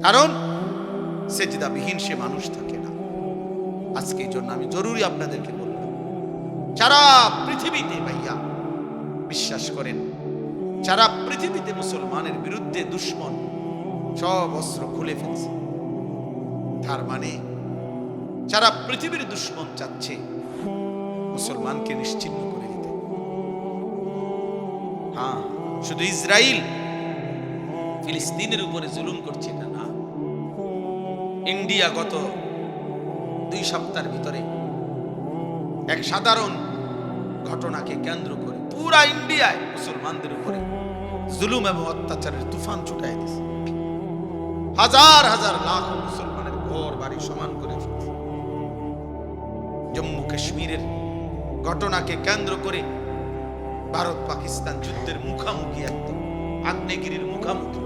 কারণ সেজদাবিহীন সে মানুষ থাকে না। আজকে এই জন্য আমি জরুরি আপনাদেরকে বললাম, সারা পৃথিবীতে ভাইয়া বিশ্বাস করেন, সারা পৃথিবীতে মুসলমানের বিরুদ্ধে দুশ্মন সব অস্ত্র খুলে ফেলছে। তার মানে সারা পৃথিবীর দুশ্মন চাচ্ছে মুসলমানকে নিশ্চিহ্ন করে দিতে। হ্যাঁ, শুধু ইসরায়েল ফিলিস্তিনের উপরে জুলুম করছে এটা না, ইন্ডিয়া গত 2 সপ্তাহের ভিতরে এক সাধারণ ঘটনাকে কেন্দ্র করে পুরা ইন্ডিয়ায় মুসলমানদের উপরে জুলুম এবং অত্যাচারের তুফান ছুটাই দিয়েছে। হাজার হাজার লাখ মুসলমানের ঘর বাড়ি সমান করে ফেলছে। জম্মু কাশ্মীরের ঘটনাকে কেন্দ্র করে ভারত পাকিস্তান যুদ্ধের মুখামুখি, একদম আগ্নেয়গিরির মুখামুখি,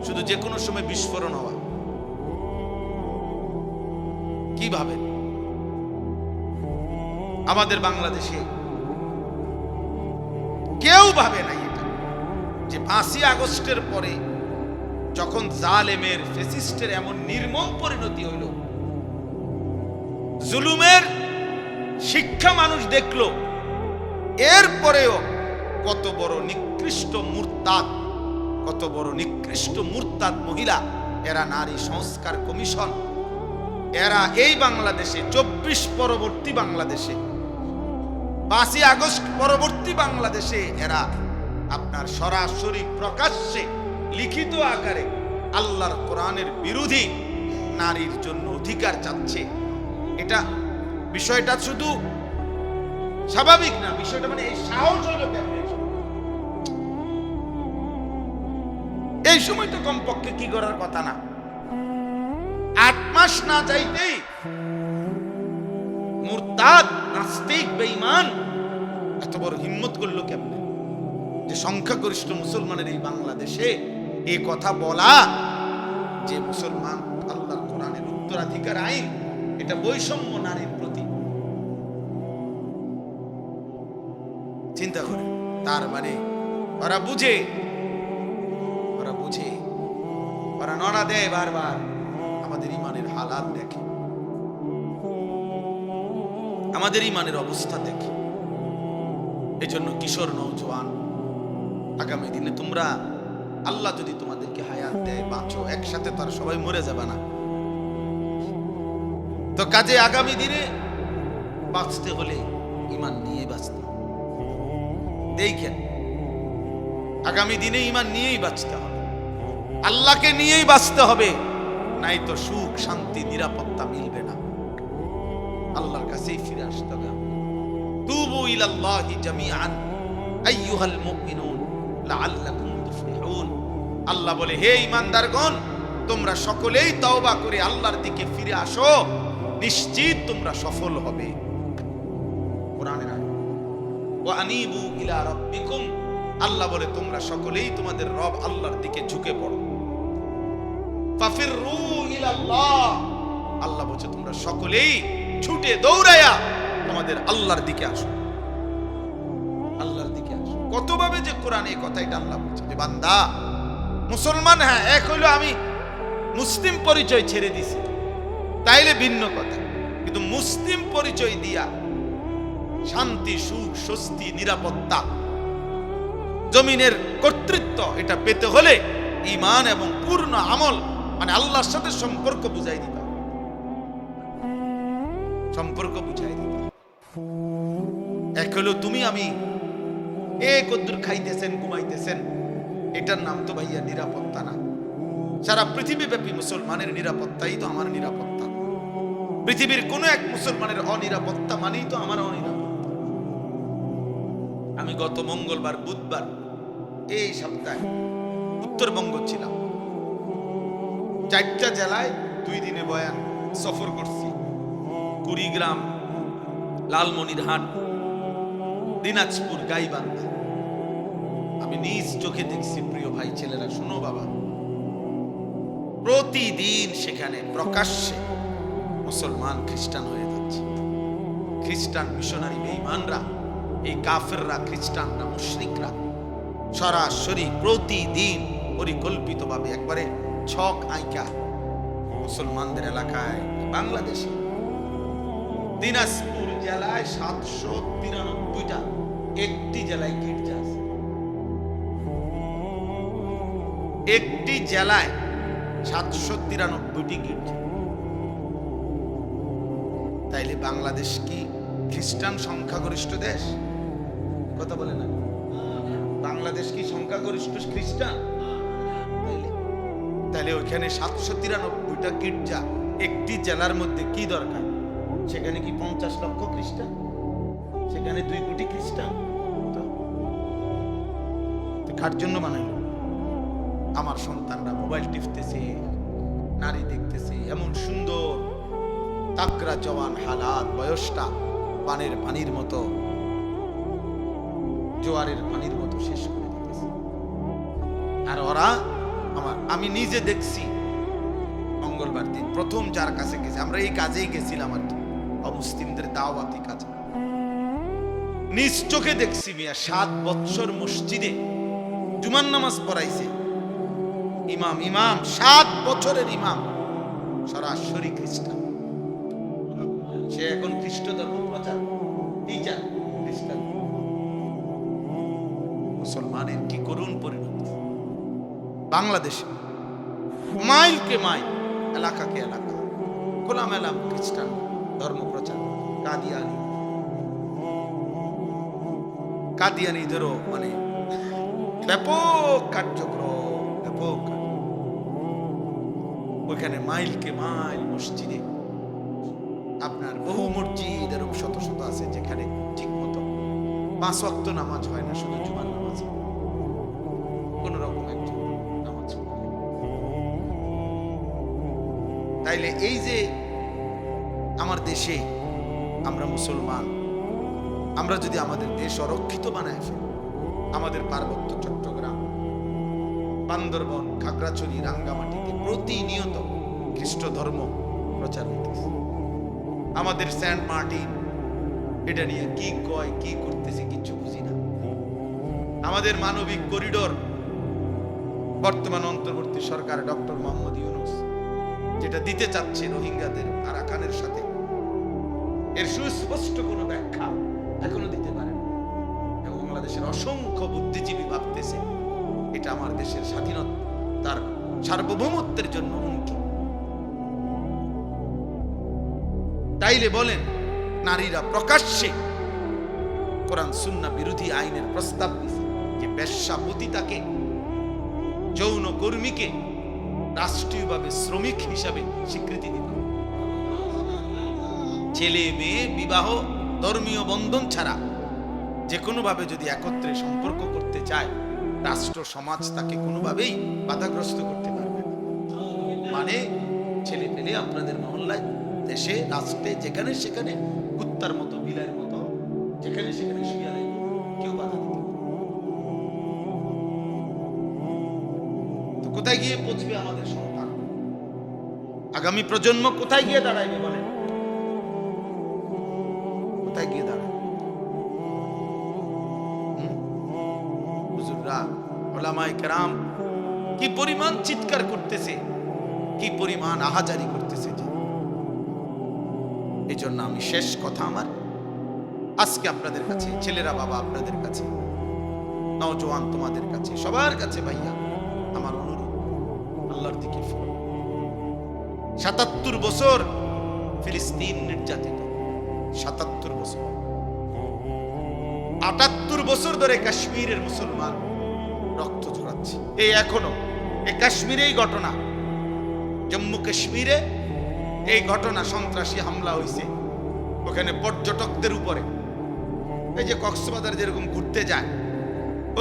শুধু যে কোনো সময় বিস্ফোরণ হওয়া। কি ভাবেন আমাদের বাংলাদেশে কেউ ভাবে নাই এটা, যে 5ই আগস্টের পরে যখন জালেমের ফ্যাসিস্টের এমন নির্মম পরিণতি হইল, জুলুমের শিক্ষা মানুষ দেখলো, এরপরেও কত বড় নিকৃষ্ট মুরতাদ, কত বড় নিকৃষ্ট মুরতাদ মহিলা, এরা নারী সংস্কার কমিশন, এরা এই বাংলাদেশে 24 পরবর্তী বাংলাদেশে, 5ই আগস্ট পরবর্তী বাংলাদেশে এরা আপনার সরাসরি প্রকাশ্যে লিখিত আকারে আল্লাহর কোরআনের বিরোধী নারীর জন্য অধিকার চাচ্ছে। এটা বিষয়টা শুধু স্বাভাবিক না, বিষয়টা মানে এই সাহস হলো কেমন? এই সময় তো কমপক্ষে কি করার কথা না, 8 মাস না যাইতেই মুরতাদ নাস্তিক বেঈমান এত বড় হিম্মত করলো কেমনে, যে সংখ্যাগরিষ্ঠ মুসলমানের এই বাংলাদেশে এই কথা বলা যে মুসলমান আল্লাহর কোরআনের উত্তরাধিকার আইন এটা বৈষম্য নারীর প্রতি। চিন্তা করে, তার মানে ওরা বুঝে, ওরা নড়া দেয় বারবার, আমাদের ইমানের হালাত দেখে, আমাদের ইমানের অবস্থা দেখে। এই জন্য কিশোর নওজোয়ান, আগামী দিনে তোমরা, আল্লাহ যদি তোমাদেরকে হায়াত দেয়, বাঁচো, একসাথে তো আর সবাই মরে যাবে না, তো কাজে আগামী দিনে বাঁচতে হলে ইমান নিয়ে বাঁচতে দেখেন, আগামী দিনে ইমান নিয়েই বাঁচতে হবে, আল্লাহকে নিয়েই বাঁচতে হবে, নাই তো সুখ শান্তি নিরাপত্তা মিলবে না। আল্লাহর কাছেই ফিরে আসতে হবে। তুবু ইলাল্লাহি জামিআন আইয়ুহাল মুমিনুন লাআল্লাকুম তুফলিহুন। আল্লাহ বলে, হে ঈমানদারগণ, তোমরা সকলেই তওবা করে আল্লাহর দিকে ফিরে আসো, নিশ্চিত তোমরা সফল হবে। কোরআনের আয়াত, ওয়া আনিবু ইলা রাব্বিকুম, আল্লাহ বলে তোমরা সকলেই তোমাদের রব আল্লাহর দিকে ঝুঁকে পড়ো। ফাফিরু ইলাল্লাহ, আল্লাহ বলছে তোমরা সকলেই ছুটে দৌড়ায়া তোমাদের আল্লাহর দিকে আসো, আল্লাহর দিকে আসো। কতভাবে যে কোরআন এই কথাটা আল্লাহ বলছে যে বান্দা মুসলমান, হ্যাঁ এক হইলো আমি মুসলিম পরিচয় ছেড়ে দিছি, তাইলে ভিন্ন কথা, কিন্তু মুসলিম পরিচয় দিয়া শান্তি সুখ স্বস্তি নিরাপত্তা জমিনের কর্তৃত্ব এটা পেতে হলে ঈমান এবং পূর্ণ আমল মানে আল্লাহর সাথে সম্পর্ক বুঝাই দিতে হবে, সম্পর্ক বুঝাই দিতে হবে। এক হলো তুমি আমি কদ্দুর খাইতেছেন ঘুমাইতেছেন, এটার নাম তো ভাইয়া নিরাপত্তা না। সারা পৃথিবীব্যাপী মুসলমানের নিরাপত্তাই তো আমার নিরাপত্তা, পৃথিবীর কোন এক মুসলমানের অনিরাপত্তা মানেই তো আমার অনিরাপত্তা। আমি গত মঙ্গলবার বুধবার এই সপ্তাহে উত্তরবঙ্গ ছিলাম, 4টা জেলায় 2 দিনে বয়ান সফর করছি। কুড়িগ্রাম, লালমনিরহাট, দিনাজপুর, গাইবান্ধা। আমি নিজ চোখে দেখছি। প্রিয় ভাই ছেলেরা শোনো বাবা, প্রতিদিন সেখানে প্রকাশ্যে মুসলমান খ্রিস্টান হয়ে যাচ্ছে। খ্রিস্টান মিশনারি বেঈমানরা, এই কাফেররা, খ্রিস্টানরা, মুশরিকরা সরাসরি প্রতিদিন পরিকল্পিতভাবে একবারে ছক আঁকা মুসলমানদের এলাকায়, বাংলাদেশে দিনাজপুর জেলায় 793টা, একটি জেলায় গির্জা আছে। একটি জেলায় 793টি গির্জা। তাইলে বাংলাদেশ কি খ্রিস্টান সংখ্যাগরিষ্ঠ দেশ? কথা বলে না, বাংলাদেশ কি সংখ্যাগরিষ্ঠ খ্রিস্টান? তাহলে ওইখানে 793টা গির্জা একটি জেলার মধ্যে কি দরকার? সেখানে কি 50 লক্ষ খ্রিস্টান? সেখানে 2 কোটি খ্রিস্টান? তো কার জন্য বানাইল? আমার সন্তানরা মোবাইল টিপতেছে, নারী দেখতেছে, এমন সুন্দর তাকরা জওয়ান হালাত, বয়সটা পানের পানির মতো, জোয়ারের পানির মতো শেষ করে দিতেছে। আর ওরা আমি নিজে দেখছি মঙ্গলবার দিন প্রথম যার কাছে গেছি, আমরা এই কাজেই গেছিলাম আর কি, অমুসলিমদের দাওয়াতি কাজে। নিজ চোখে দেখছি মিয়া 7 বছর মসজিদে জুমার নামাজ পড়াইছে ইমাম 7 বছরের ইমাম, সরাসরি খ্রিস্টান। সে এখন খ্রিস্ট ধর্ম প্রচার টিচার খ্রিস্টান। মুসলমানের কি করুণ পরিণতি! বাংলাদেশে মাইলকে মাইল, এলাকাকে এলাকা খোলামেলা খ্রিস্টান ধর্ম প্রচার। কাদিয়ানিদেরও মানে ব্যাপক কার্যক্রম, ব্যাপক। ওইখানে মাইলকে মাইল মসজিদে আপনার বহু মসজিদ এরকম শত শত আছে যেখানে ঠিক মতো 5 ওয়াক্ত নামাজ হয় না, শুধু জুমার নামাজ কোন রকম একজন নামাজ। তাইলে এই যে আমার দেশে আমরা মুসলমান, আমরা যদি আমাদের দেশ অরক্ষিত বানায় ফেলি, আমাদের পার্বত্য চট্টগ্রাম, বান্দরবন, খাগড়াছড়ি, রাঙ্গামাটিতে প্রতিনিয়ত খ্রিস্ট ধর্ম প্রচার হইতেছে। আমাদের সেন্ট মার্টিন, এটা নিয়ে কি কয় কি করতেছে কিচ্ছু বুঝি না। আমাদের মানবিক করিডোর বর্তমান অন্তর্বর্তী সরকার ডক্টর মোহাম্মদ ইউনূস যেটা দিতে চাচ্ছে রোহিঙ্গাদের আরাকানের সাথে, এর সুস্পষ্ট কোনো ব্যাখ্যা এখনো দিতে পারে না। এবং বাংলাদেশের অসংখ্য বুদ্ধিজীবী ভাবতেছে এটা আমার দেশের স্বাধীনতা, তার সার্বভৌমত্বের জন্য হুমকি। তাইলে বলেন, নারীরা প্রকাশ্যে কোরআন সুন্নাহ বিরোধী আইনের প্রস্তাব দিয়েছে যে বেশ্যাপতিতাকে, যৌন কর্মীকে রাষ্ট্রীয়ভাবে শ্রমিক হিসাবে স্বীকৃতি দিতে হবে। ছেলে মেয়ে বিবাহ ধর্মীয় বন্ধন ছাড়া যে কোনোভাবে যদি একত্রে সম্পর্ক করতে চায়, রাষ্ট্র সমাজ তাকে কোনোভাবেই বাধাগ্রস্ত করতে পারবে না। মানে ছেলে পেলে আপনাদের মহল্লায়, দেশে, রাষ্ট্রে, যেখানে সেখানে কুত্তার মতো, বিলাইয়ের মতো যেখানে সেখানে শুয়ে নেই, কেউ বাধা দিতে। তো কোথায় গিয়ে পৌঁছবে আমাদের সন্তান? আগামী প্রজন্ম কোথায় গিয়ে দাঁড়াইবে বলেন? কোথায় গিয়ে দাঁড়াবে? হুজুররা, উলামায়ে কেরাম কি পরিমাণ চিৎকার করতেছে, কি পরিমাণ আহাজারি করতেছে। এই জন্য আমি শেষ কথা আমার আজকে আপনাদের কাছে, ছেলেরা বাবা আপনাদের কাছে, নওজোয়ান তোমাদের কাছে, সবার কাছে ভাইয়া আমার অনুরোধ, আল্লাহর দিকে ফিরো। ৭৭ বছর ফিলিস্তিন নির্যাতিত, ৭৭ বছর, ৭৮ বছর ধরে কাশ্মীরের মুসলমান রক্ত ঝরাচ্ছে। এই এখনো এই কাশ্মীরেই ঘটনা, জম্মু কাশ্মীরে এই ঘটনা, সন্ত্রাসী হামলা হয়েছে ওখানে পর্যটকদের উপরে। এই যে কক্সবাজার যেরকম ঘুরতে যায়,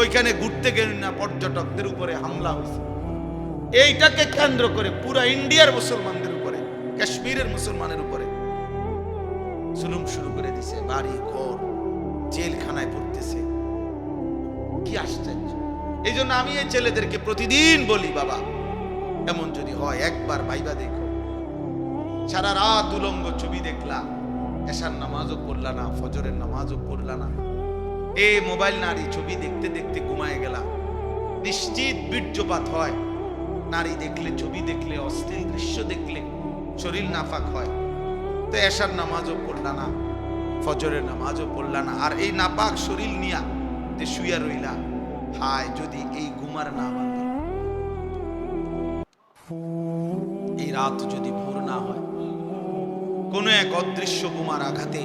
ওইখানে ঘুরতে গেলেন না, পর্যটকদের উপরে হামলা হয়েছে। এইটাকে কেন্দ্র করে পুরা ইন্ডিয়ার মুসলমানদের উপরে, কাশ্মীরের মুসলমানের উপরে জুলুম শুরু করে দিছে। বাড়ি ঘর জেলখানায় পড়তেছে, কি আশ্চর্য! এই জন্য আমি এই ছেলেদেরকে প্রতিদিন বলি, বাবা এমন যদি হয় একবার ভাইবা দেখো। সারা রাত উলঙ্গ ছবি দেখলা, এশার নামাজও পড়লা না, ফজরের নামাজও পড়লা না, এই মোবাইল নারী ছবি দেখতে দেখতে ঘুমায় গেলা। নিশ্চিত বীর্যপাত হয় নারী দেখলে, ছবি দেখলে, অশ্লীল দৃশ্য দেখলে। শরীর নাপাক হয়, তো এশার নামাজও পড়লা না, ফজরের নামাজও পড়লা না, আর এই নাপাক শরীর নিয়া যে শুয়া রইলা, হায় যদি এই ঘুমার না ভাঙে, এই রাত যদি ভোর না হয়, কোন এক অদৃশ্য বোমার আঘাতে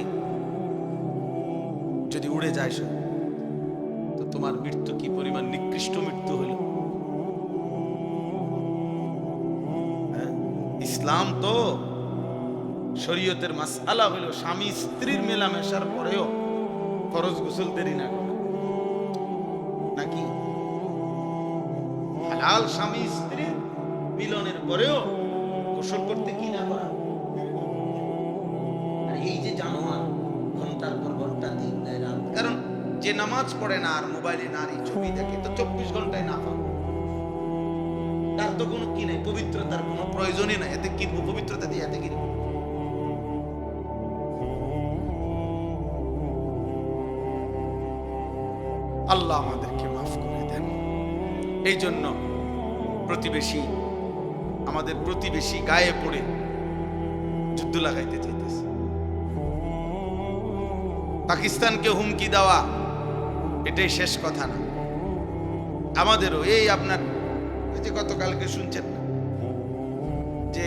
যদি উড়ে যায়, তো তোমার মৃত্যু কি পরিমাণ নিকৃষ্ট মৃত্যু হলো। ইসলাম তো শরীয়তের মাসআলা হলো স্বামী স্ত্রীর মেলামেশার পরেও ফরজ গোসল দেরি না করা, নাকি হালাল স্বামী স্ত্রীর মিলনের পরেও গোসল করতে কি না করা। আর এই যে জানোয়ার ঘন্টার পর ঘন্টা, দিন দেয় রাত, কারণ যে নামাজ পড়ে না আর মোবাইলে নারী ছবি দেখে, তো 24 ঘন্টায় না পাবো, তার তো কোনো কি নাই, পবিত্রতার কোনো প্রয়োজনই নাই, এতে কি পবিত্রতা দিয়ে এতে কি। আল্লাহ আমাদেরকে মাফ করে দেন। এই জন্য প্রতিবেশী, আমাদের প্রতিবেশী গায়ে পড়ে যুদ্ধ লাগাইতে চাইতেছে, পাকিস্তানকে হুমকি দেওয়া এটাই শেষ কথা না, আমাদেরও এই আপনার যে গতকালকে শুনছেন না, যে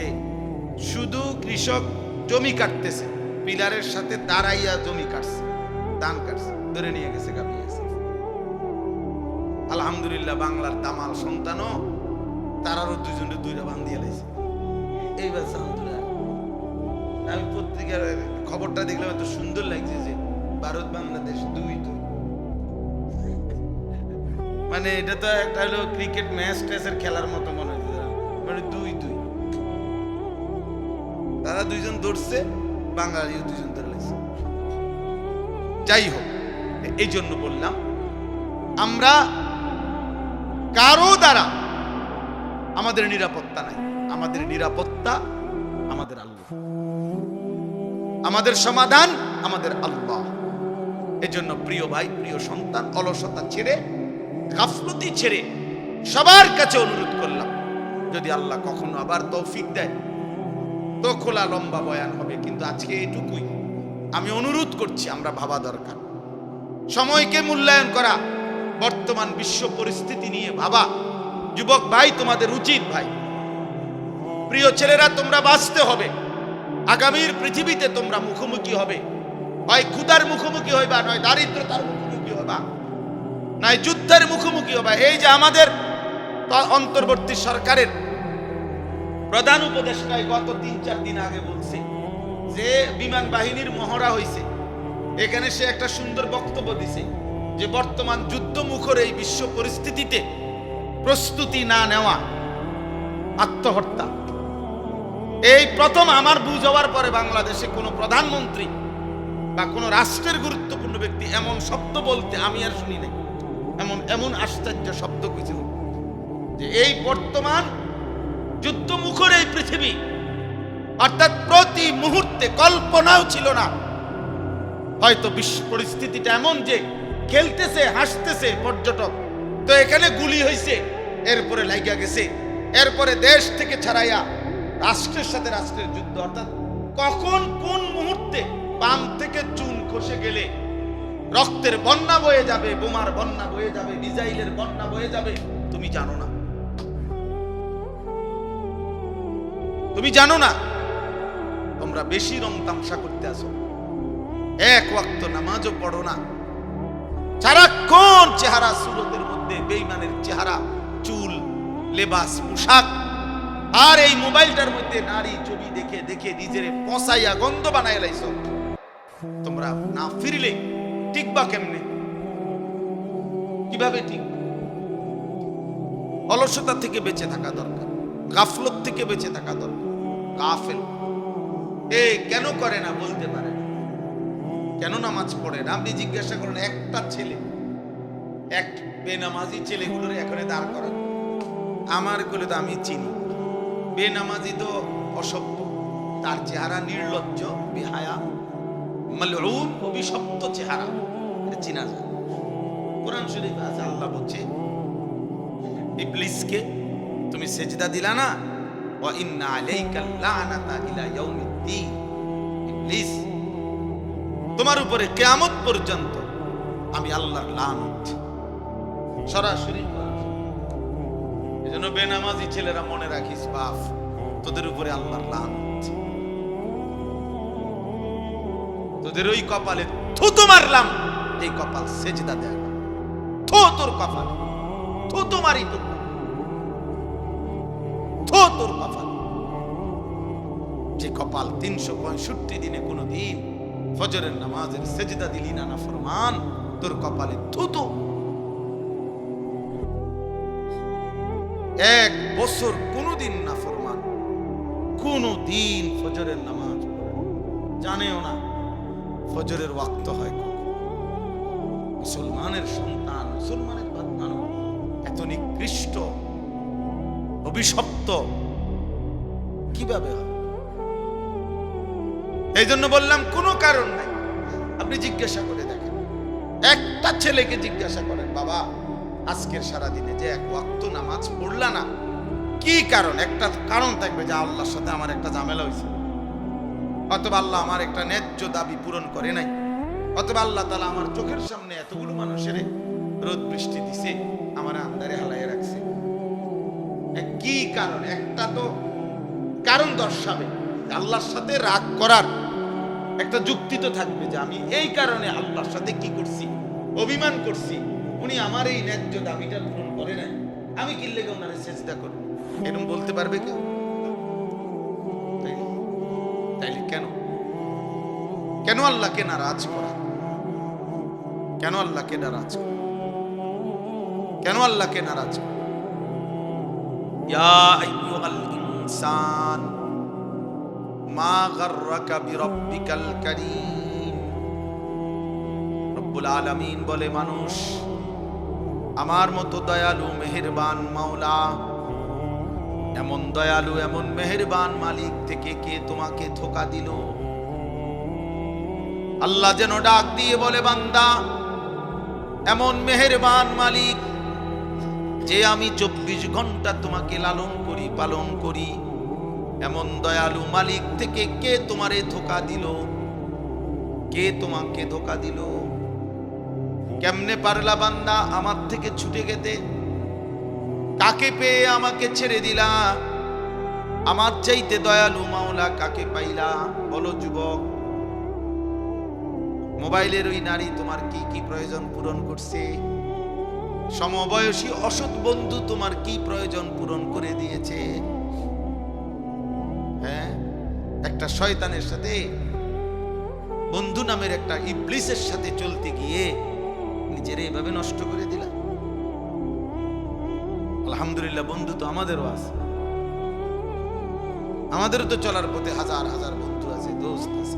শুধু কৃষক জমি কাটতেছে, পিলারের সাথে দাঁড়াইয়া জমি কাটছে, ধান কাটছে, ধরে নিয়ে গেছে গাপিয়েছে। আলহামদুলিল্লাহ বাংলার দামাল সন্তানও তারারও দুজনে দুইটা বান্ধিয়ে লাইছে। এইবার আমি পত্রিকার খবরটা দেখলাম, এত সুন্দর লাগছে যে ভারত বাংলাদেশ 2-2, মানে এটা তো একটা হলো ক্রিকেট ম্যাচ ট্যাচের খেলার মতো মনে হচ্ছে, মানে 2-2, তারা দুইজন দৌড়ছে, বাঙালিও দুইজন ধরে লাগছে। যাই হোক, এই জন্য বললাম আমরা কারো দ্বারা আমাদের নিরাপত্তা নাই, আমাদের নিরাপত্তা আমাদের আল্লাহ, আমাদের সমাধান আমাদের আল্লাহ। এজন্য প্রিয় ভাই, প্রিয় সন্তান, অলসতা ছেড়ে, গাফলতি ছেড়ে সবার কাছে অনুরোধ করলাম, যদি আল্লাহ কখনো আবার তৌফিক দেয় তো খোলা লম্বা বয়ান হবে, কিন্তু আজকে এটুকুই আমি অনুরোধ করছি, আমরা ভাবা দরকার, সময়কে মূল্যায়ন করা, বর্তমান বিশ্ব পরিস্থিতি নিয়ে ভাবা। যুবক ভাই, তোমাদের উচিত ভাই, প্রিয় ছেলেরা, তোমরা বাঁচতে হবে, আগামীর পৃথিবীতে তোমরা মুখোমুখি হবে, হয় ক্ষুধার মুখোমুখি হইবা, নয় দারিদ্রতার মুখোমুখি হইবা, নয় যুদ্ধের মুখোমুখি হইবা। এই যে আমাদের অন্তর্বর্তী সরকারের প্রধান উপদেষ্টায় গত 3-4 দিন আগে বলছে যে বিমান বাহিনীর মহড়া হইছে, এখানে সে একটা সুন্দর বক্তব্য দিছে যে বর্তমান যুদ্ধমুখর এই বিশ্ব পরিস্থিতিতে প্রস্তুতি না নেওয়া আত্মহত্যা। এই প্রথম আমার বুঝ হওয়ার পরে বাংলাদেশে কোনো প্রধানমন্ত্রী বা কোনো রাষ্ট্রের গুরুত্বপূর্ণ ব্যক্তি এমন শব্দ বলতে আমি আর শুনি নাই, এমন আশ্চর্য শব্দ কিছু, যে এই বর্তমান যুদ্ধমুখর এই পৃথিবী, অর্থাৎ প্রতি মুহূর্তে কল্পনাও ছিল না, হয়তো বিশ্ব পরিস্থিতিটা এমন যে খেলতেছে হাসতেছে পর্যটক, তো এখানে গুলি হয়েছে, এরপরে লাইগা গেছে, এরপরে দেশ থেকে ছাড়াইয়া রাষ্ট্রের সাথে রাষ্ট্রের যুদ্ধ, অর্থাৎ কখন কোন মুহূর্তে বাম থেকে চুন খসে গেলে রক্তের বন্যা বয়ে যাবে, বোমার বন্যা বয়ে যাবে, মিসাইলের বন্যা বয়ে যাবে, তুমি জানো না, তুমি জানো না। তোমরা বেশি রং তামসা করতে আসো, এক ওয়াক্ত নামাজও পড়ো না, সারাক্ষণ চেহারা সুরতের মধ্যে বেঈমানের চেহারা, চুল, লেবাস, পোশাক, আর এই মোবাইলটার মধ্যে নারী ছবি দেখে দেখে নিজের পচাইয়া গন্ধ বানায় লাইছো। তোমরা না ফিরলে টিকবা কেমনে? কিভাবে ঠিক? অলসতা থেকে বেঁচে থাকা দরকার, গাফলত থেকে বেঁচে থাকা দরকার। গাফেল কেন করে না বলতে পারে না, কেন নামাজ পড়ে না? আপনি জিজ্ঞাসা করেন একটা ছেলে, এক বেনামাজি ছেলেগুলোর এখানে দাঁড় করেন, আমার গুলো তো আমি চিনি, বেনামাজি তো অসভ্য, তার চেহারা নির্লজ্জ, বেহায়া, মালউন, অভিশপ্ত চেহারা, এটা চিনা যায়। কোরআন শরীফ আছে, আল্লাহ বলছে ইবলিসকে তুমি সেজদা দিলা না, ও ওয়া ইন্না আলাইকাল লানাতা ইলা ইয়াউমিদ্দিন। ইবলিস, তোমার উপরে কিয়ামত পর্যন্ত আমি আল্লাহর লানত। সরাসরি এজন্য বেনামাজি ছেলেরা মনে রাখিস বাপ, তোদের উপরে আল্লাহর লানত। তোদের ওই কপালে থুতু মারলাম, এই কপাল সেজদা দেয় না। থু তোর কপালে, থু তোমারই তো, থু তোর কপালে। যে কপাল 365 দিনে কোনো দিন ফজরের নামাজের সেজদা দিলি না নাফরমান, তোর কপালে থুতু। 1 বছর কোনদিন নাফরমান, কোনদিন ফজরের নামাজ জানেও না ফজরের ওয়াক্ত হয় কখন। মুসলমানের সন্তান, মুসলমানের বাচ্চা এত নিকৃষ্ট অভিশপ্ত কিভাবে হয়? এই জন্য বললাম কোনো কারণ নাই। আপনি জিজ্ঞাসা করে দেখেন, একটা ছেলেকে জিজ্ঞাসা করেন, বাবা আজকের সারাদিনে যে 1 ওয়াক্ত নামাজ পড়লা না, কি কারণ? একটা কারণ থাকবে যে আল্লাহর সাথে আমার একটা ঝামেলা হয়েছে, অথবা আল্লাহ আমার একটা ন্যায্য দাবি পূরণ করে নাই, অথবা আল্লাহ তাআলা আমার চোখের সামনে এতগুলো মানুষের রোদ বৃষ্টি দিছে, আমার আন্ধারে হালাইয়া রাখছে। কি কারণ? একটা তো কারণ দর্শাবে। আল্লাহর সাথে রাগ করার একটা যুক্তি তো থাকবে যে আমি এই কারণে আল্লাহর সাথে কি করছি, অভিমান করছি, উনি আমার এই ন্যায্য দাবিটা পূরণ করে নাই, আমি কি লেগে ওনারে সেজদা করব? এরকম বলতে পারবে কেউ? তাইলে কেন কেন আল্লাহকে নারাজ করা? কেন আল্লাহকে নারাজ করা? কেন আল্লাহকে নারাজ করা? ইয়া আইয়ুহাল ইনসান মা গাররাকা বিরাব্বিকাল কারীম। রব্বুল আলামিন বলে, মানুষ, আমার মতো দয়ালু মেহেরবান মাওলা, এমন দয়ালু এমন মেহেরবান মালিক থেকে কে তোমাকে ধোঁকা দিল? আল্লাহ যেন ডাক দিয়ে বলে, বান্দা, এমন মেহেরবান মালিক যে আমি 24 ঘন্টা তোমাকে লালন করি, পালন করি, এমন দয়ালু মালিক থেকে কে তোমারে ধোঁকা দিল? কে তোমাকে ধোঁকা দিল? কেমনে পারলা বান্দা আমার থেকে ছুটে যেতে? কাকে পেয়ে আমাকে ছেড়ে দিলা? আমার চাইতে দয়ালু মাওলা কাকে পাইলা? বলো যুবক, মোবাইলের ওই নারী তোমার কি কি প্রয়োজন পূরণ করছে? সমবয়সী অসৎ বন্ধু তোমার কি প্রয়োজন পূরণ করে দিয়েছে? হ্যাঁ, একটা শয়তানের সাথে, বন্ধু নামের একটা ইবলিসের সাথে চলতে গিয়ে নিজের এইভাবে নষ্ট করে দিলা। আলহামদুলিল্লাহ, বন্ধু তো আমাদেরও আছে, আমাদেরও তো চলার পথে হাজার হাজার বন্ধু আছে, দোস্ত আছে।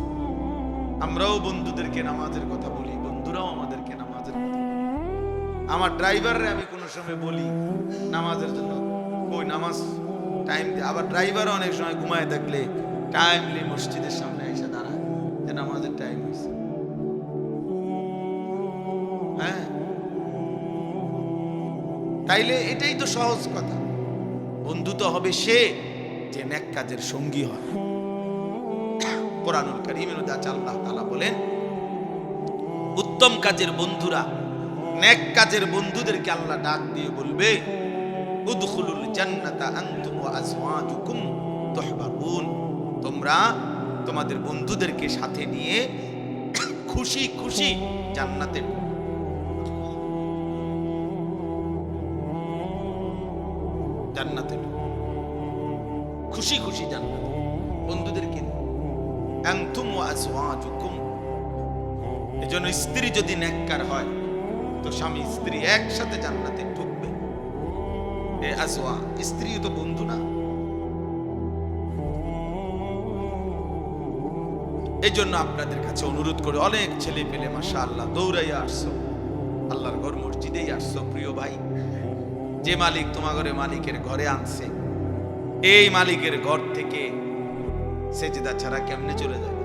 আমরাও বন্ধুদেরকে নামাজের কথা বলি, বন্ধুরাও আমাদেরকে নামাজের কথা বলে। আমার ড্রাইভাররে আমি কোনো সময় বলি নামাজের জন্য, কই নামাজ টাইম দিয়ে। আবার ড্রাইভারও অনেক সময় ঘুমায় থাকলে টাইমলি মসজিদের সামনে এসে দাঁড়ায় যে নামাজের টাইম হয়েছে। হ্যাঁ, তাইলে এটাই তো সহজ কথা। বন্ধু তো হবে সে যে নেক কাজের সঙ্গী হয়। কোরআনুল কারীমের মধ্যে আল্লাহ তাআলা বলেন, উত্তম কাজের বন্ধুরা, নেক কাজের বন্ধুদেরকে আল্লাহ ডাক দিয়ে বলবে, উদখুলুল জান্নাতা আনতুম ওয়া আজওয়াজুকুম তুহবারুন। তোমরা তোমাদের বন্ধুদেরকে সাথে নিয়ে খুশি খুশি জান্নাতে জান্নাতে খুশি খুশি জান্নাতে বন্ধুদেরকে আনতুম ওয়া আজওয়াজুকুম। এজন্য স্ত্রী যদি নেককার হয় তো স্বামী স্ত্রী একসাথে জান্নাতে ঢুকবে। এ আজওয়া, স্ত্রীও তো বন্ধু না? এই জন্য আপনাদের কাছে অনুরোধ করে, অনেক ছেলে পেলে মাশাআল্লাহ দৌড়াইয়া আসছো, আল্লাহর ঘর মসজিদেই আসছো। প্রিয় ভাই, যে মালিক তোমাদের মালিকের ঘরে আনছে, এই মালিকের ঘর থেকে সেজদা ছাড়া কেমনে চলে যাবে?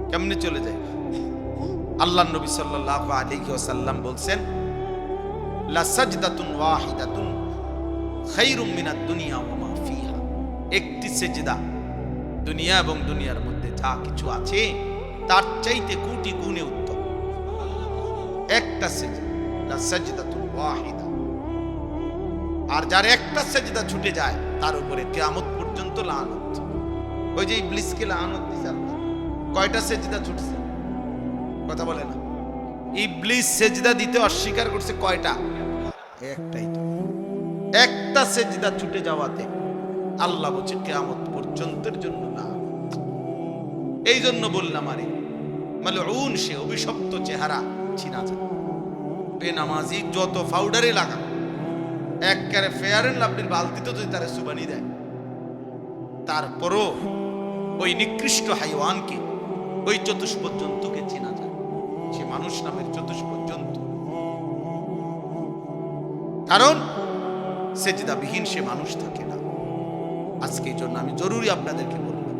কেমনে চলে যায়? আল্লাহর নবী সাল্লাল্লাহু আলাইহি ওয়াসাল্লাম বলছেন, লা সাজদাতুন ওয়াহিদাতুন খায়রুম মিনাদ দুনিয়া ওয়া মা ফিহা, একটি সেজদা দুনিয়া এবং দুনিয়ার মধ্যে যা কিছু আছে তার চাইতে কোটি গুণে উত্তম। একটা সেজদা, সাজদাতুল ওয়াহিদা। আর যার একটা সেজদা ছুটে যায় তার উপরে কিয়ামত পর্যন্ত লানত। ওই যে ইবলিসকে লানত দিয়েছে আল্লাহ, কয়টা সেজদা ছুটছে? কথা বলে না। ইবলিস সেজদা দিতে অস্বীকার করছে কয়টা? একটাই তো। একটা সেজদা ছুটে যাওয়াতে আল্লাহ বলছে কিয়ামত পর্যন্তের জন্য লানত। এই জন্য বললাম আরে মালউন, সে অভিশপ্ত চেহারা চিনা যায়। বেনামাজি যত পাউডারে লাগা, একবারে ফেয়ার এন্ড লাভলির বালতিতে যদি তারা সুবানি দেয়, তারপরও ওই নিকৃষ্ট হাইওয়ানকে, ওই চতুষ্পদ জন্তুকে চেনা যায়। সে মানুষ নামের চতুষ্পদ জন্তু, কারণ সেজদাবিহীন সে মানুষ থাকে না। আজকে এই জন্য আমি জরুরি আপনাদেরকে বললাম,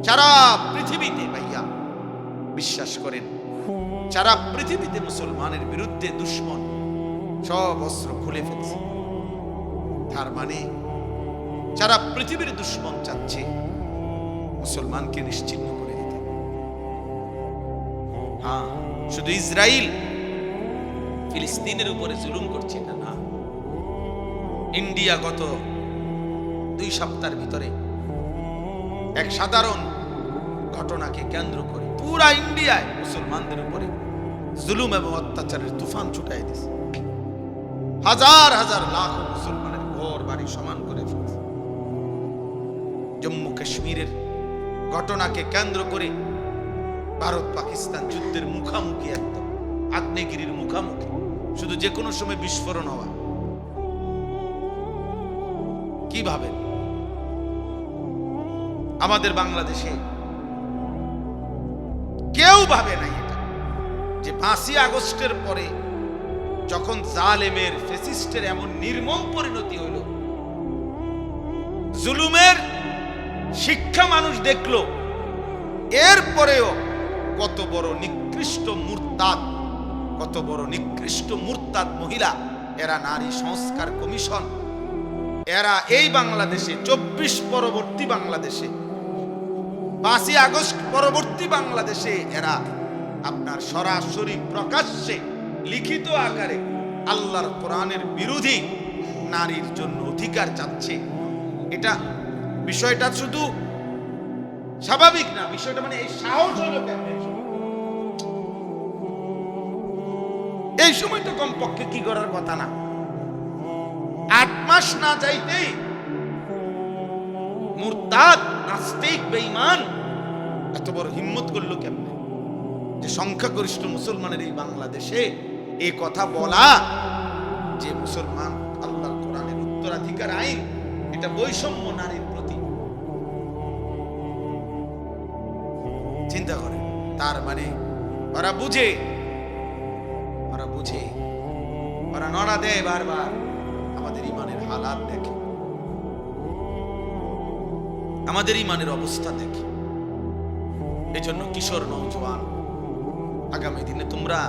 সারা পৃথিবীতে ভাইয়া বিশ্বাস করেন, সারা পৃথিবীতে মুসলমানের বিরুদ্ধে দুশ্মন সব অস্ত্র খুলে ফেলছে। তার মানে সারা পৃথিবীর দুশ্মন চাচ্ছে মুসলমানকে নিশ্চিহ্ন করে দিতে। হ্যাঁ, শুধু ইসরায়েল ফিলিস্তিনের উপরে জুলুম করছে এটা না। ইন্ডিয়া গত 2 সপ্তাহের ভিতরে এক সাধারণ ঘটনাকে কেন্দ্র করে পুরা ইন্ডিয়ায় মুসলমানদের উপরে জুলুম এবং অত্যাচারের তুফান ছুটাই দিয়েছে। হাজার হাজার লাখ মুসলমানের ঘর বাড়ি সমান করে ফেলছে। জম্মু কাশ্মীরের ঘটনাকে কেন্দ্র করে ভারত পাকিস্তান যুদ্ধের মুখামুখি, একদম আগ্নেয়গিরির মুখামুখি, শুধু যে কোনো সময় বিস্ফোরণ হওয়া। কি ভাবেন আমাদের বাংলাদেশে কেউ ভাবে নাই এটা, যে 5ই আগস্টের পরে যখন জালেমের ফ্যাসিস্টের এমন নির্মম পরিণতি হইল, জুলুমের শিক্ষা মানুষ দেখলো, এরপরেও কত বড় নিকৃষ্ট মুরতাদ, কত বড় নিকৃষ্ট মুরতাদ মহিলা, এরা নারী সংস্কার কমিশন, এরা এই বাংলাদেশে 24 পরবর্তী বাংলাদেশে, 5ই আগস্ট পরবর্তী বাংলাদেশে এরা আপনার সরাসরি প্রকাশ্যে লিখিত আকারে আল্লাহর কোরআনের বিরোধী নারীর জন্য অধিকার চাচ্ছে। এটা বিষয়টা শুধু স্বাভাবিক না, বিষয়টা মানে এই সাহস হলো কেন? এই সময় তো কমপক্ষে কি করার কথা না, 8 মাস না যাইতেই মুরতাদ নাস্তিক বেঈমান এত বড় হিম্মত করলো কেমনে, যে সংখ্যাগরিষ্ঠ মুসলমানের এই বাংলাদেশে এই কথা বলা যে মুসলমান আল্লাহর কোরআনের উত্তরাধিকার আইন, এটা বৈষম্য নারীর প্রতি। চিন্তা করে, তার মানে ওরা বুঝে, ওরা নড়া দেয় বারবার। আমাদের ইমানের হালাত দেখে, আমাদের ইমানের অবস্থা দেখে। এই জন্য কিশোর নওজোয়ান, আগামী দিনে তোমরা,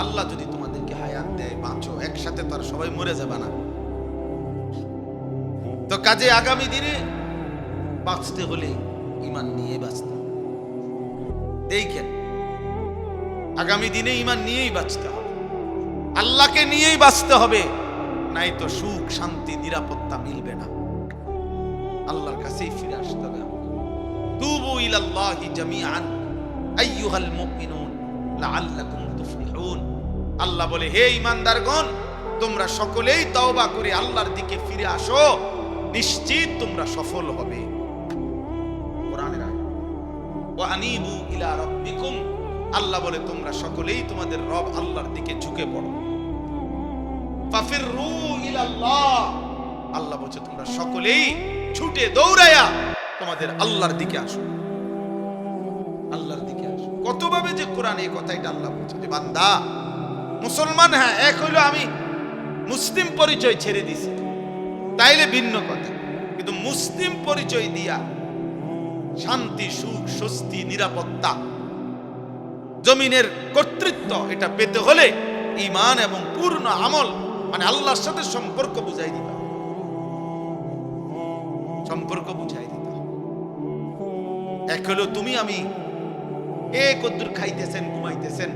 আল্লাহ যদি তোমাদেরকে হায়াত দেয়, বাঁচো, একসাথে তো আর সবাই মরে যাবে না। তো কাজে আগামী দিনে বাঁচতে হলে ইমান নিয়ে বাঁচতে, দেখেন আগামী দিনে ইমান নিয়েই বাঁচতে হবে, আল্লাহকে নিয়েই বাঁচতে হবে, নাই তো সুখ শান্তি নিরাপত্তা মিলবে না। আল্লাহর কাছেই ফিরে আসতে হবে। তুবু ইলাল্লাহি জামিআন আইয়ুহাল মুমিনুন লাআল্লাকুম তুফলিহুন। আল্লাহ বলে, হে ঈমানদারগণ, তোমরা সকলেই তওবা করে আল্লাহর দিকে ফিরে আসো, নিশ্চিত তোমরা সফল হবে। কোরআনের আয়াত, ওয়া আনিবু ইলা রাব্বিকুম। আল্লাহ বলে, তোমরা সকলেই তোমাদের রব আল্লাহর দিকে ঝুঁকে পড়ো। ফাফিরু ইলাল্লাহ। আল্লাহ বলছে, তোমরা সকলেই ছুটে দৌড়ায়া তোমাদের আল্লাহর দিকে আসো, আল্লাহর দিকে আসো। কতভাবে যে কোরআনে এই কথাটা আল্লাহ বলছে যে বান্দা মুসলমান, হ্যাঁ এক হইলো আমি মুসলিম পরিচয় ছেড়ে দিছি, তাইলে ভিন্ন কথা, কিন্তু মুসলিম পরিচয় দিয়া শান্তি সুখ স্বস্তি নিরাপত্তা জমিনের কর্তৃত্ব এটা পেতে হলে ঈমান এবং পূর্ণ আমল, মানে আল্লাহর সাথে সম্পর্ক বুঝাই দিতে হবে। সম্পর্ক বুঝাই দিতে হবে। এক হলো তুমি আমি কদ্দুর খাইতেছেন ঘুমাইতেছেন,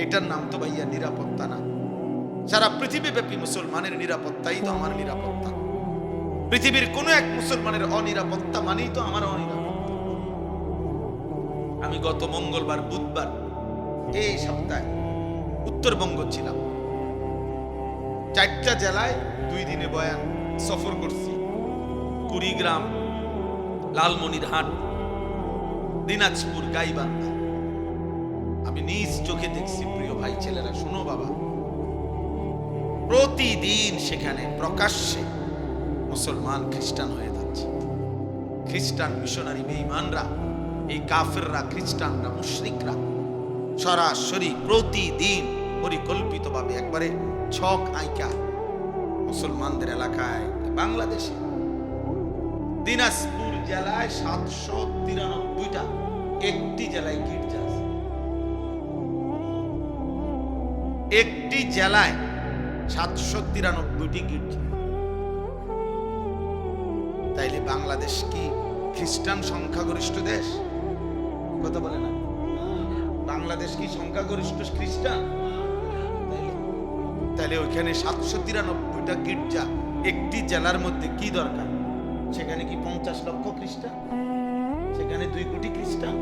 এটার নাম তো ভাইয়া নিরাপত্তা না। সারা পৃথিবীব্যাপী মুসলমানের নিরাপত্তাই তো আমার নিরাপত্তা। পৃথিবীর কোন এক মুসলমানের অনিরাপত্তা মানেই তো আমার অনিরাপত্তা। আমি গত মঙ্গলবার বুধবার এই সপ্তাহে উত্তরবঙ্গ ছিলাম। 4টা জেলায় 2 দিনে বয়ান সফর করছি। কুড়িগ্রাম, লালমনিরহাট, দিনাজপুর, গাইবান্ধা। আমি নিজ চোখে দেখছি প্রিয় ভাই ছেলেরা, শোনো বাবা, প্রতিদিন সেখানে প্রকাশ্যে মুসলমান খ্রিস্টান হয়ে যাচ্ছে। খ্রিস্টান মিশনারি বেঈমানরা, এই কাফেররা, খ্রিস্টানরা, মুশরিকরা সরাসরি প্রতিদিন পরিকল্পিতভাবে একবারে ছক আঁকা মুসলমানদের এলাকায়, বাংলাদেশে দিনাজপুর জেলায় 793টা, একটি জেলায় গির্জা আছে। একটি জেলায় 793টি গির্জা। তাইলে বাংলাদেশ কি খ্রিস্টান সংখ্যাগরিষ্ঠ দেশ? কথা বলে না, বাংলাদেশ কি সংখ্যাগরিষ্ঠ খ্রিস্টান? তাহলে ওইখানে 793টা গির্জা একটি জেলার মধ্যে কি দরকার? সেখানে কি 50 লক্ষ খ্রিস্টান? সেখানে 2 কোটি খ্রিস্টান?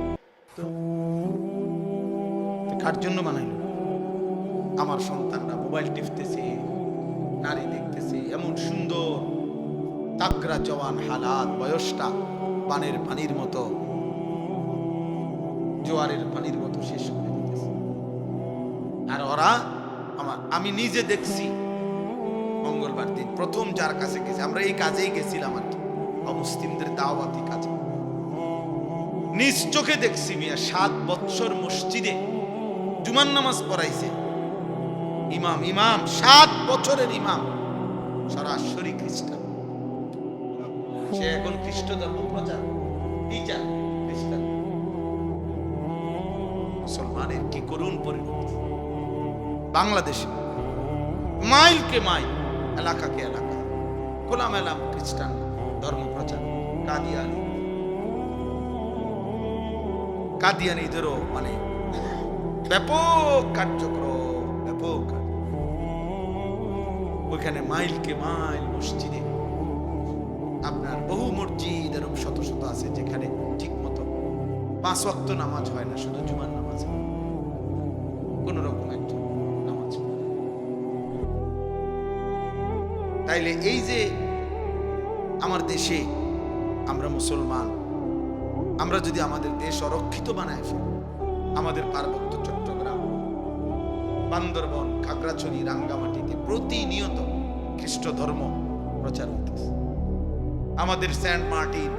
তো কার জন্য বানাইলো? আমার সন্তানরা মোবাইল টিপতেছে, নারী দেখতেছে, এমন সুন্দর তাকরা জওয়ান হালাত, বয়সটা পানের পানির মতো, জোয়ারের পানির মতো শেষ করে দিতেছে। আর ওরা আমি নিজে দেখছি মঙ্গলবার দিন প্রথম যার কাছে গেছি, আমরা এই কাজেই গেছিলাম আর কি, অমুসলিমদের দাওয়াতি কাজে। নিজ চোখে দেখছি মিয়া 7 বছর মসজিদে জুমার নামাজ পড়াইছে ইমাম 7 বছরের ইমাম, সরাসরি খ্রিস্টান। সে এখন খ্রিস্ট ধর্ম প্রচার টিচার খ্রিস্টান। মুসলমানের কি করুণ পরিণতি! বাংলাদেশে মাইলকে মাইল, এলাকাকে এলাকা খোলামেলা খ্রিস্টান ধর্ম প্রচার। কাদিয়ানীদেরও মানে ব্যাপক কার্যক্রম, ব্যাপক। ওইখানে মাইলকে মাইল মসজিদে আপনার বহু মসজিদ এরকম শত শত আছে যেখানে ঠিক মতো 5 ওয়াক্ত নামাজ হয় না, শুধু জুমার নামাজ, কোন রকম একজন নামাজ। তাইলে এই যে আমার দেশে আমরা মুসলমান, আমরা যদি আমাদের দেশ অরক্ষিত বানায় ফেলি, আমাদের পার্বত্য চট্টগ্রাম, বান্দরবন, খাগড়াছড়ি, রাঙ্গামাটিতে প্রতিনিয়ত খ্রিস্ট ধর্ম প্রচার হইতেছে। আমাদের সেন্ট মার্টিন,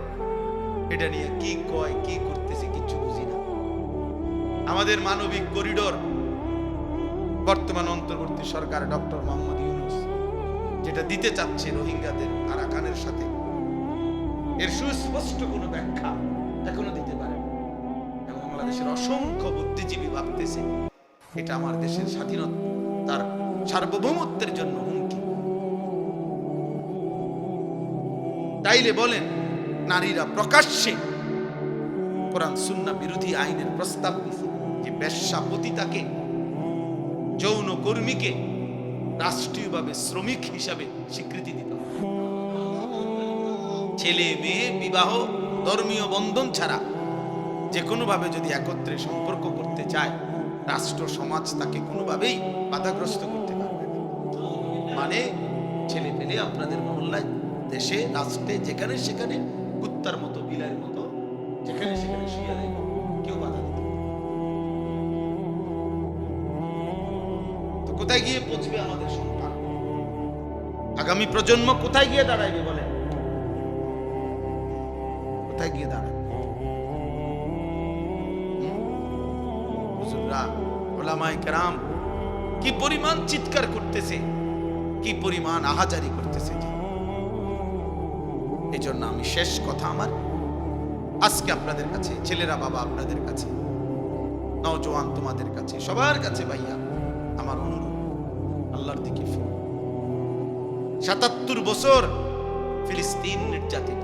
এটা নিয়ে কি কয় কি করতেছে কিচ্ছু বুঝি না। আমাদের মানবিক করিডোর, বর্তমান অন্তর্বর্তী সরকার ডক্টর মোহাম্মদ ইউনূস যেটা দিতে চাচ্ছে রোহিঙ্গাদের আরাকানের সাথে, এর সুস্পষ্ট কোনো ব্যাখ্যা এখনো দিতে পারে না। এবং বাংলাদেশের অসংখ্য বুদ্ধিজীবী ভাবতেছে এটা আমার দেশের স্বাধীনতা, তার সার্বভৌমত্বের জন্য হুমকি। তাইলে বলেন, নারীরা প্রকাশ্যে কোরআন সুন্নাহ বিরোধী আইনের প্রস্তাব দিয়েছে যে বেশ্যাপতিতাকে, যৌন কর্মীকে রাষ্ট্রীয়ভাবে শ্রমিক হিসাবে স্বীকৃতি দিতে হবে। ছেলে মেয়ে বিবাহ ধর্মীয় বন্ধন ছাড়া যে কোনোভাবে যদি একত্রে সম্পর্ক করতে চায়, রাষ্ট্র সমাজ তাকে কোনোভাবেই বাধাগ্রস্ত করতে পারবে না। মানে ছেলে পেলে আপনাদের মহল্লায়, দেশে, রাষ্ট্রে, যেখানে সেখানে কুত্তার মতো, বিলাইয়ের মতো, যেখানে সেখানে শুয়ে দেয়, কেউ বাধা দিতে। তো কোথায় গিয়ে পৌঁছবে আমাদের সন্তান? আগামী প্রজন্ম কোথায় গিয়ে দাঁড়াইবে বলেন? কোথায় গিয়ে দাঁড়াবে? হুজুররা, উলামায়ে কেরাম কি পরিমাণ চিৎকার করতেছে, কি পরিমাণ আহাজারি করতেছে। এই জন্য আমি শেষ কথা আমার আজকে আপনাদের কাছে, ছেলেরা বাবা আপনাদের কাছে, নওজোয়ান তোমাদের কাছে, সবার কাছে ভাইয়া আমার অনুরোধ, আল্লাহর দিকে ফিরো। ৭৭ বছর ফিলিস্তিন নির্যাতিত,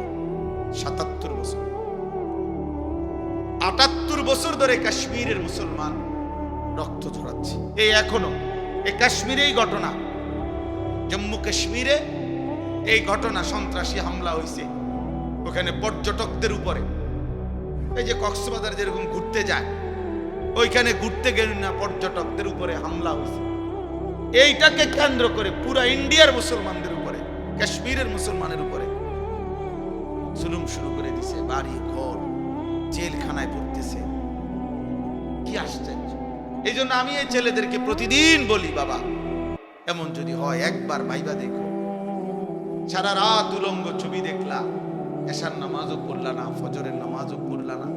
৭৮ বছর ধরে কাশ্মীরের মুসলমান রক্ত ঝরাচ্ছে। এই এখনো এই কাশ্মীরেই ঘটনা, জম্মু কাশ্মীরে এই ঘটনা, সন্ত্রাসী হামলা হয়েছে ওখানে পর্যটকদের উপরে। এই যে কক্সবাজার যেরকম ঘুরতে যায়, ওইখানে ঘুরতে গেলেন না, পর্যটকদের উপরে হামলা হয়েছে। এইটাকে কেন্দ্র করে পুরা ইন্ডিয়ার মুসলমানদের উপরে, কাশ্মীরের মুসলমানের উপরে জুলুম শুরু করে দিছে। বাড়ি ঘর জেলখানায় পড়তেছে। কি আশ্চর্য! এই জন্য আমি এই ছেলেদেরকে প্রতিদিন বলি, বাবা এমন যদি হয় একবার ভাইবা দেখো। সারা রাত উলঙ্গ ছবি দেখলা, এশার নামাজও পড়লা না, ফজরের নামাজও পড়লা না,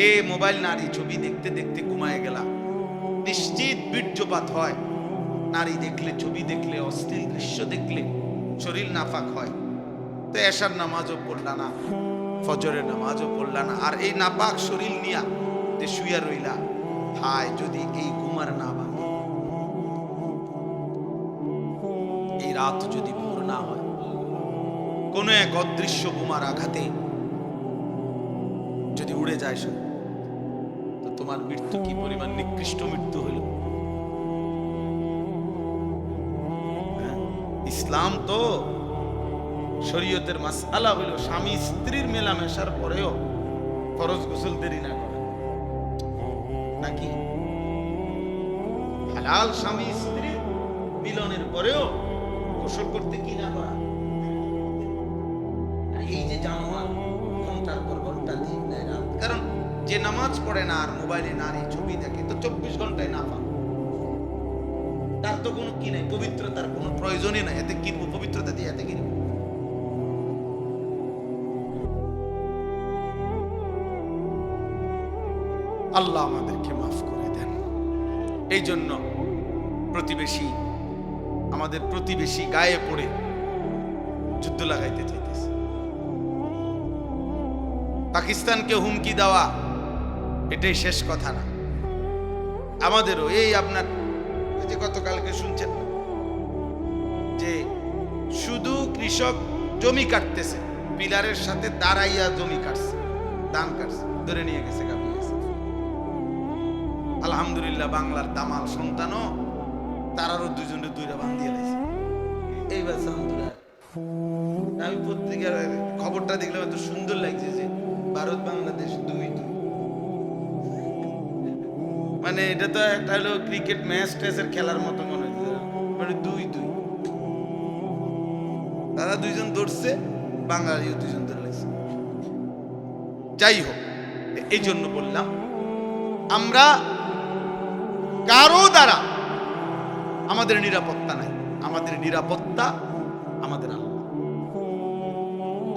এ মোবাইল নারী ছবি দেখতে দেখতে ঘুমায় গেলা। নিশ্চিত বীর্যপাত হয়। নারী দেখলে, ছবি দেখলে, অশ্লীল দৃশ্য দেখলে শরীর নাফাক হয়। তো এশার নামাজও পড়লা না, ফজরের নামাজও পড়লা না, আর এই নাপাক শরীর নিয়া যে শুয়া রইলা। হায় যদি এই ঘুমার না ভাঙে, এই রাত যদি ভোর না হয়, কোন এক অদৃশ্য বোমার আঘাতে যদি উড়ে যায় শরীর, তো তোমার মৃত্যু কি পরিমাণ নিকৃষ্ট মৃত্যু হইল। ইসলাম তো শরীয়তের মাসআলা হইল স্বামী স্ত্রীর মেলামেশার পরেও ফরজ গোসল দেরি না করা, নাকি হালাল স্বামী স্ত্রী মিলনের পরেও গোসল করতে কি না করা। এই যে জানোয়ার ঘন্টার পর ঘন্টা দিন নেয় রাত, কারণ যে নামাজ পড়ে না আর মোবাইলে নারী ছবি দেখে, তো 24 ঘন্টায় না পান, তার তো কোনো কি নাই, পবিত্রতার কোনো প্রয়োজনই নাই। এতে কিনবো পবিত্রতা দিয়ে, এতে কিনবো। আল্লাহ আমাদেরকে মাফ করে দেন। এই জন্য আমাদের প্রতিবেশী গায়ে পড়ে যুদ্ধ লাগাইতে চাইতেছে। পাকিস্তানকে হুমকি দেওয়া এটাই শেষ কথা না, আমাদেরও এই আপনার যে গতকালকে শুনছেন যে শুধু কৃষক জমি কাটতেছে, পিলারের সাথে দাঁড়াইয়া জমি কাটছে, ধান কাটছে, ধরে নিয়ে গেছে, কাঁপিয়ে গেছে। আলহামদুলিল্লাহ বাংলার দামাল সন্তানও তারারও দুজনে দুইটা বান্ধিয়ে লাইছে। এইবার আমি পত্রিকার খবরটা দেখলাম, এত সুন্দর লাগছে যে ভারত বাংলাদেশ 2-2, মানে এটা তো একটা হলো ক্রিকেট ম্যাচ টেসের খেলার মতো মনে হচ্ছে, মানে 2-2। তারা দুইজন ধরছে, বাঙালিও দুইজন ধরে লাগছে। যাই হোক, এই জন্য বললাম আমরা কারো দ্বারা আমাদের নিরাপত্তা নাই। আমাদের নিরাপত্তা আমাদের আল্লাহ,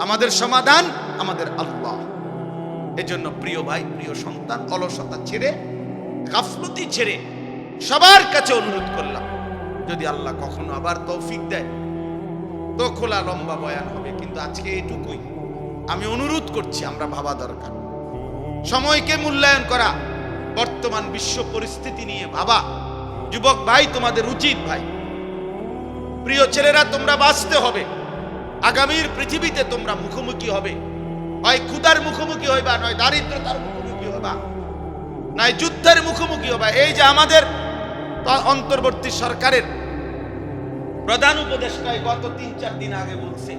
আমাদের সমাধান আমাদের আল্লাহ। এজন্য প্রিয় ভাই, প্রিয় সন্তান, অলসতা ছেড়ে, গাফলতি ছেড়ে সবার কাছে অনুরোধ করলাম, যদি আল্লাহ কখনো আবার তৌফিক দেয় তো খোলা লম্বা বয়ান হবে, কিন্তু আজকে এটুকুই আমি অনুরোধ করছি, আমরা ভাবা দরকার, সময়কে মূল্যায়ন করা, বর্তমান বিশ্ব পরিস্থিতি নিয়ে ভাবা। যুবক ভাই তোমাদের উচিত, ভাই প্রিয় ছেলেরা, তোমরা বাঁচতে হবে। আগামীর পৃথিবীতে তোমরা মুখোমুখি হবে, হয় ক্ষুধার মুখোমুখি হইবা, নয় দারিদ্রতার মুখোমুখি হইবা, নয় যুদ্ধের মুখোমুখি হইবা। এই যে আমাদের অন্তর্বর্তী সরকারের প্রধান উপদেষ্টায় গত 3-4 দিন আগে বলছে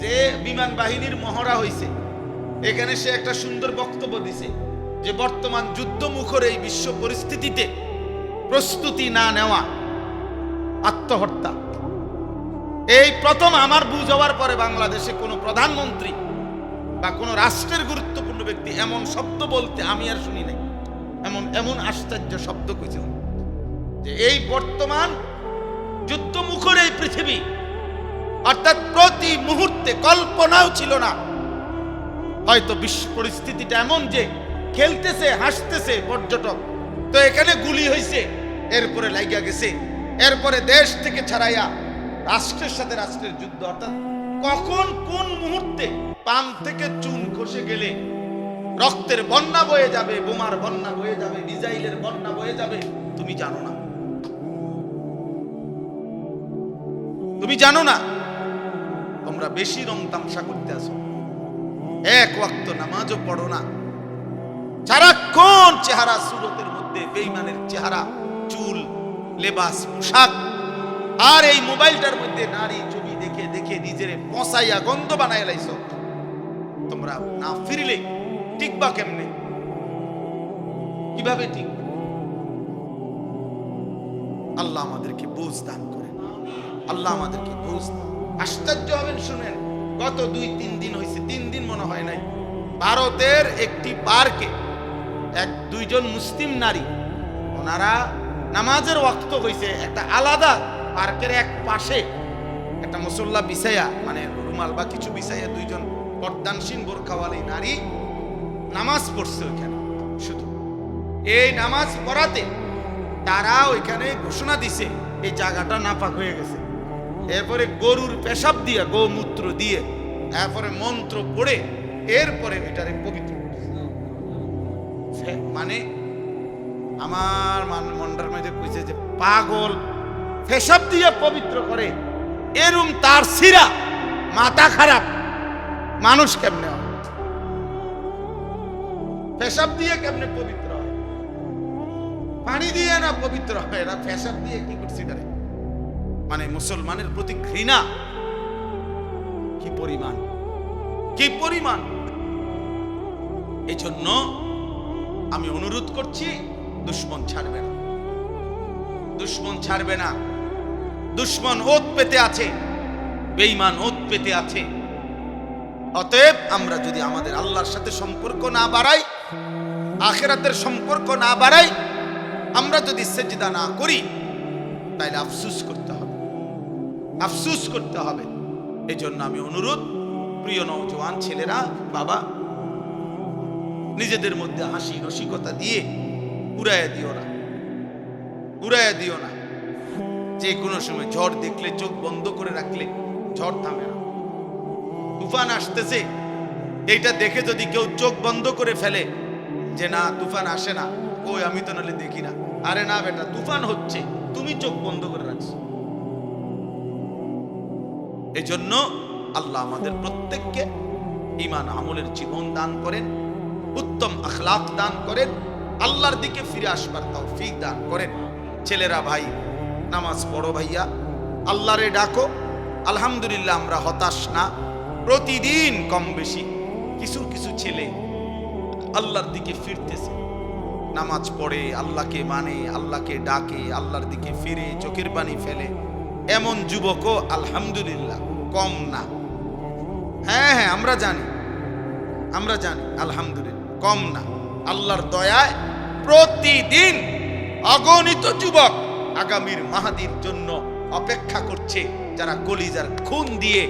যে বিমান বাহিনীর মহড়া হইছে, এখানে সে একটা সুন্দর বক্তব্য দিছে যে বর্তমান যুদ্ধমুখর এই বিশ্ব পরিস্থিতিতে প্রস্তুতি না নেওয়া আত্মহত্যা। এই প্রথম আমার বুঝ হওয়ার পরে বাংলাদেশে কোনো প্রধানমন্ত্রী বা কোনো রাষ্ট্রের গুরুত্বপূর্ণ ব্যক্তি এমন শব্দ বলতে আমি আর শুনি নাই। এমন আশ্চর্য শব্দ কইছে যে এই বর্তমান যুদ্ধমুখর এই পৃথিবী, অর্থাৎ প্রতি মুহূর্তে কল্পনাও ছিল না হয়তো বিশ্ব পরিস্থিতিটা এমন যে খেলতেছে হাসতেছে পর্যটক, তো এখানে গুলি হয়েছে, এরপরে লাইগা গেছে, এরপরে দেশ থেকে ছাড়াইয়া রাষ্ট্রের সাথে রাষ্ট্রের যুদ্ধ। অর্থাৎ কখন কোন মুহূর্তে পান থেকে চুন খসে গেলে রক্তের বন্যা বয়ে যাবে, বোমার বন্যা বয়ে যাবে, মিসাইলের বন্যা বয়ে যাবে, তুমি জানো না। তুমি জানো না। তোমরা বেশি রং তামসা করতে আসো, এক ওয়াক্ত নামাজও পড়ো না, সারাক্ষণ চেহারা সুরতের মধ্যে বেঈমানের চেহারা, চুল, লেবাস, পোশাক, আর এই মোবাইলটার মধ্যে নারী ছবি দেখে দেখে নিজেরে পচাইয়া গন্ধ বানাইয়া লাইছ। তোমরা না ফিরলে টিকবা কেমনে? কিভাবে ঠিক? আল্লাহ আমাদেরকে বুঝ দান করেন, আল্লাহ আমাদেরকে বুঝ। আশ্চর্য হবেন শুনেন, গত 2-3 দিন হয়েছে, 3 দিন মনে হয় নাই, ভারতের একটি পার্কে দুইজন মুসলিম নারী, ওনারা নামাজের ওয়াক্ত হয়েছে, একটা আলাদা পার্কের এক পাশে একটা মুসল্লা বিছাইয়া, মানে রুমাল বা কিছু বিছাইয়া, দুইজন পর্দানসীন বোরখাওয়ালী নারী নামাজ পড়ছে ওইখানে। শুধু এই নামাজ পড়াতে তারা ওইখানে ঘোষণা দিছে এই জায়গাটা নাপাক হয়ে গেছে। এরপরে গরুর পেশাব দিয়ে, গোমূত্র দিয়ে, এরপরে মন্ত্র পড়ে এরপরে এটারে পবিত্র করছে। মানে আমার মনটার মধ্যে কইছে যে পাগল, পেশাব দিয়ে পবিত্র করে, এরম তার সিরা মাথা খারাপ মানুষ কেমনে হয়? পেশাব দিয়ে কেমনে পবিত্র হয়? পানি দিয়ে না পবিত্র হয়, এরা পেশাব দিয়ে কি করছে এটারে? মানে মুসলমানের প্রতি ঘৃণা কি পরিমাণ, কি পরিমাণ! এই জন্য আমি অনুরোধ করছি, দুশ্মন ছাড়বে না, দুশ্মন ছাড়বে না। দুশ্মন ওত পেতে আছে, বেঈমান ওত পেতে আছে। অতএব আমরা যদি আমাদের আল্লাহর সাথে সম্পর্ক না বাড়াই, আখিরাতের সম্পর্ক না বাড়াই, আমরা যদি সেজদা না করি, তাহলে আফসোস করতে হবে, আফসোস করতে হবে। এই জন্য আমি অনুরোধ, প্রিয় নওজোয়ান ছেলেরা, বাবা, নিজেদের মধ্যে হাসি রসিকতা দিয়ে উড়াইয়া দিও না, উড়াইয়া দিও না। যে কোনো সময় ঝড় দেখলে চোখ বন্ধ করে রাখলে ঝড় থামে না। তুফান আসতেছে, এইটা দেখে যদি কেউ চোখ বন্ধ করে ফেলে যে না তুফান আসে না, ওই আমি তো নাহলে দেখি না, আরে না বেটা, তুফান হচ্ছে, তুমি চোখ বন্ধ করে রাখছো। এই জন্য আল্লাহ আমাদের প্রত্যেককে ঈমান আমলের জীবন দান করেন, উত্তম আখলাক দান করেন, আল্লাহর দিকে ফিরে আসবার তৌফিক দান করেন। ছেলেরা, ভাই, নামাজ পড়ো ভাইয়া, আল্লাহরে ডাকো। আলহামদুলিল্লাহ, আমরা হতাশ না। প্রতিদিন কম বেশি কিছু কিছু ছেলে আল্লাহর দিকে ফিরতেছে, নামাজ পড়ে, আল্লাহকে মানে, আল্লাহকে ডাকে, আল্লাহর দিকে ফিরে চোখের পানি ফেলে। এমন যুবকও আলহামদুলিল্লাহ কম না। হ্যাঁ হ্যাঁ, আমরা জানি, আমরা জানি, আলহামদুলিল্লাহ কম না। আল্লাহর দয়ায় প্রতিদিন অগণিত যুবক আগামীর মাহাদির জন্য অপেক্ষা করছে, যারা কলিজার খুন দিয়ে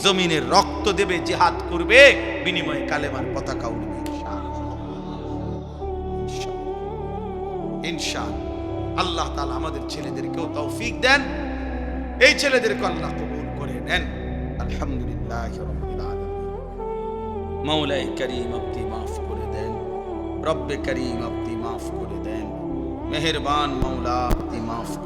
জমিনের রক্ত দেবে, জিহাদ করবে, বিনিময়ে কালেমার পতাকা উড়বে ইনশাআল্লাহ। আল্লাহ তাআলা আমাদের ছেলেদেরকেও তৌফিক দেন, এই ছেলেদেরকে আল্লাহ কবুল করে নেন। আলহামদুলিল্লাহ রাব্বিল আলামিন। মাওলাই করিম আপনি মাফ করে দেন, রব্বে করিম আপনি মাফ করে দেন, মেহেরবান মাওলা আপনি মাফ করে